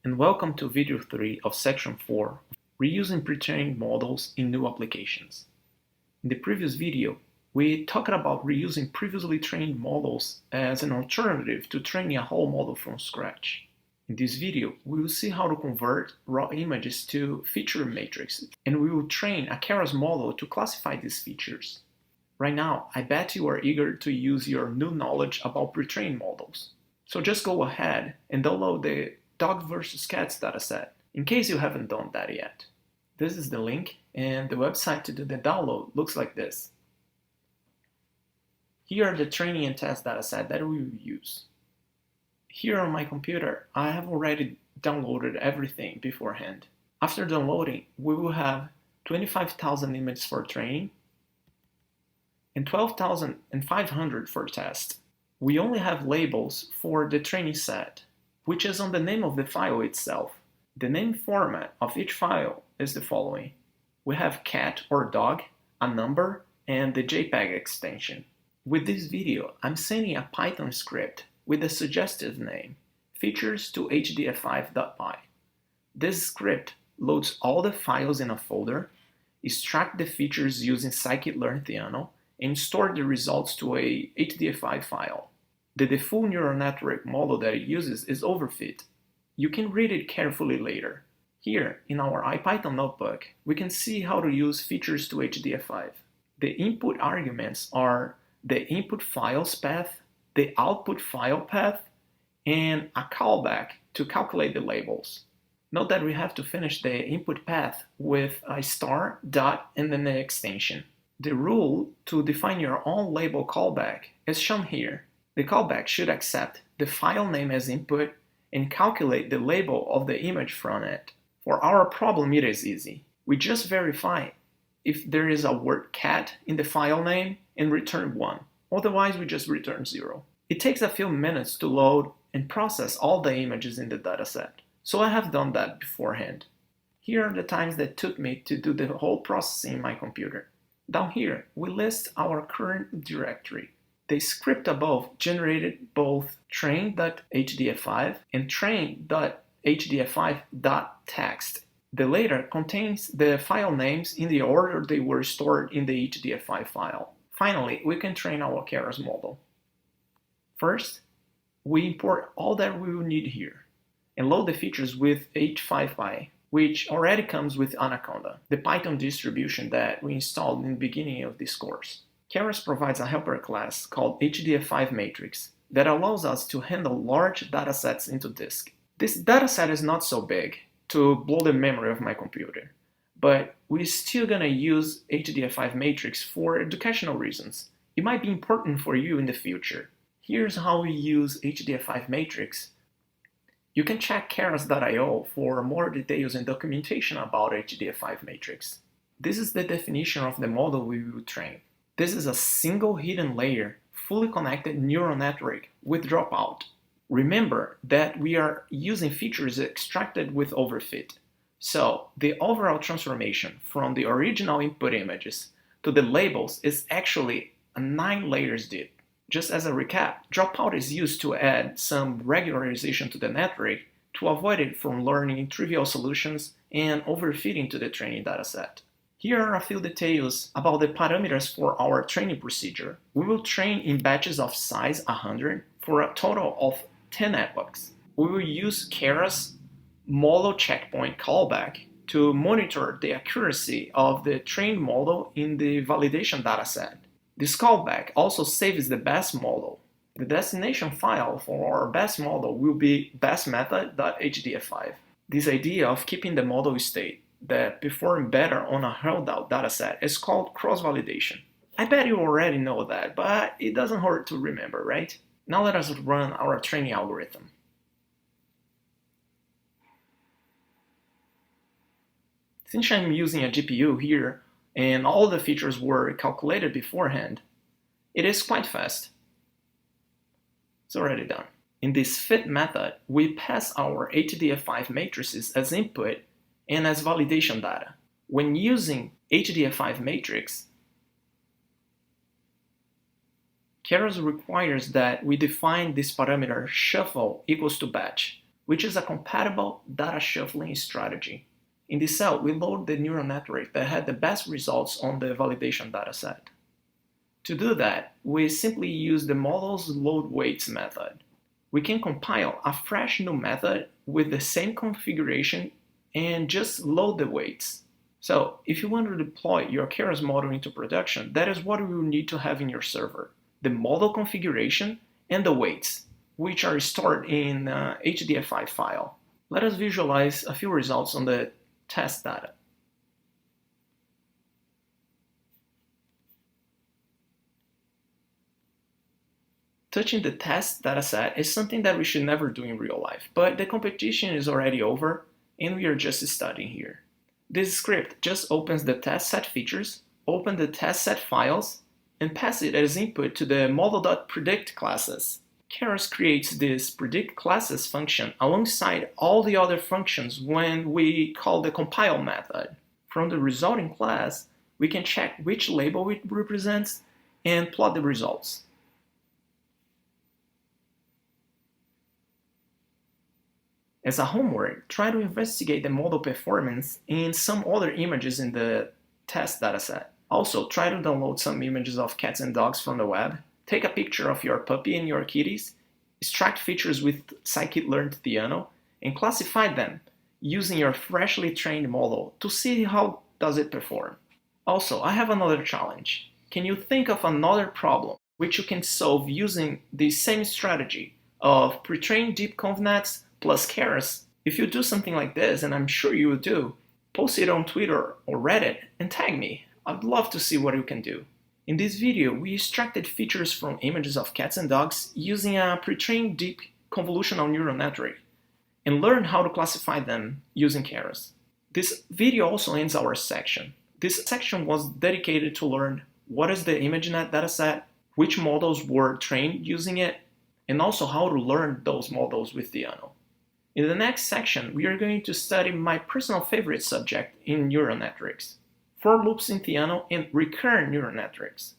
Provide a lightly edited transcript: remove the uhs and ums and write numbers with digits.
and welcome to video 3 of section 4, Reusing Pre-trained Models in New Applications. In the previous video, we talked about reusing previously trained models as an alternative to training a whole model from scratch. In this video, we will see how to convert raw images to feature matrices, and we will train a Keras model to classify these features. Right now, I bet you are eager to use your new knowledge about pre-trained models. So just go ahead and download the Dogs vs. Cats dataset, in case you haven't done that yet. This is the link, and the website to do the download looks like this. Here are the training and test dataset that we will use. Here on my computer, I have already downloaded everything beforehand. After downloading, we will have 25,000 images for training and 12,500 for test. We only have labels for the training set, which is on the name of the file itself. The name format of each file is the following. We have cat or dog, a number, and the JPEG extension. With this video, I'm sending a Python script with a suggested name, features to hdf5.py. This script loads all the files in a folder, extract the features using scikit-learn Theano, and store the results to a HDF5 file. The default neural network model that it uses is Overfit. You can read it carefully later. Here, in our IPython notebook, we can see how to use features to HDF5. The input arguments are the input files path, the output file path, and a callback to calculate the labels. Note that we have to finish the input path with a star, dot, and then the extension. The rule to define your own label callback is shown here. The callback should accept the file name as input and calculate the label of the image from it. For our problem, it is easy. We just verify if there is a word cat in the file name and return 1. Otherwise, we just return 0. It takes a few minutes to load and process all the images in the dataset, so I have done that beforehand. Here are the times that took me to do the whole processing in my computer. Down here, we list our current directory. The script above generated both train.hdf5 and train.hdf5.txt. The latter contains the file names in the order they were stored in the HDF5 file. Finally, we can train our Keras model. First, we import all that we will need here and load the features with H5Py, which already comes with Anaconda, the Python distribution that we installed in the beginning of this course. Keras provides a helper class called HDF5 matrix that allows us to handle large datasets into disk. This dataset is not so big to blow the memory of my computer, but we're still gonna use HDF5 matrix for educational reasons. It might be important for you in the future. Here's how we use HDF5 matrix. You can check keras.io for more details and documentation about HDF5 matrix. This is the definition of the model we will train. This is a single hidden layer, fully connected neural network with dropout. Remember that we are using features extracted with Overfit. So the overall transformation from the original input images to the labels is actually a 9 layers deep. Just as a recap, dropout is used to add some regularization to the network to avoid it from learning trivial solutions and overfitting to the training dataset. Here are a few details about the parameters for our training procedure. We will train in batches of size 100 for a total of 10 epochs. We will use Keras model checkpoint callback to monitor the accuracy of the trained model in the validation dataset. This callback also saves the best model. The destination file for our best model will be bestmethod.hdf5. This idea of keeping the model state that perform better on a held out dataset is called cross-validation. I bet you already know that, but it doesn't hurt to remember, right? Now let us run our training algorithm. Since I'm using a GPU here, and all the features were calculated beforehand, it is quite fast. It's already done. In this fit method, we pass our HDF5 matrices as input and as validation data. When using HDF5 matrix, Keras requires that we define this parameter shuffle equals to batch. which is a compatible data shuffling strategy. In this cell, we load the neural network that had the best results on the validation dataset. To do that, we simply use the model's load weights method. We can compile a fresh new method with the same configuration and just load the weights. So if you want to deploy your Keras model into production, that is what you will need to have in your server: the model configuration and the weights, which are stored in a HDF5 file. Let us visualize a few results on the test data. Touching the test dataset is something that we should never do in real life, but the competition is already over and we are just studying here. This script just opens the test set features, open the test set files, and pass it as input to the model.predict classes. Keras creates this predict classes function alongside all the other functions when we call the compile method. From the resulting class, we can check which label it represents and plot the results. As a homework, try to investigate the model performance in some other images in the test dataset. Also, try to download some images of cats and dogs from the web, take a picture of your puppy and your kitties, extract features with scikit-learn Theano, and classify them using your freshly trained model to see how does it perform. Also, I have another challenge. Can you think of another problem which you can solve using the same strategy of pre-trained deep convnets plus Keras? If you do something like this, and I'm sure you will do, post it on Twitter or Reddit and tag me. I'd love to see what you can do. In this video, we extracted features from images of cats and dogs using a pre-trained deep convolutional neural network and learned how to classify them using Keras. This video also ends our section. This section was dedicated to learn what is the ImageNet dataset, which models were trained using it, and also how to learn those models with Theano. In the next section, we are going to study my personal favorite subject in neural networks: for loops in Theano and recurrent neural networks.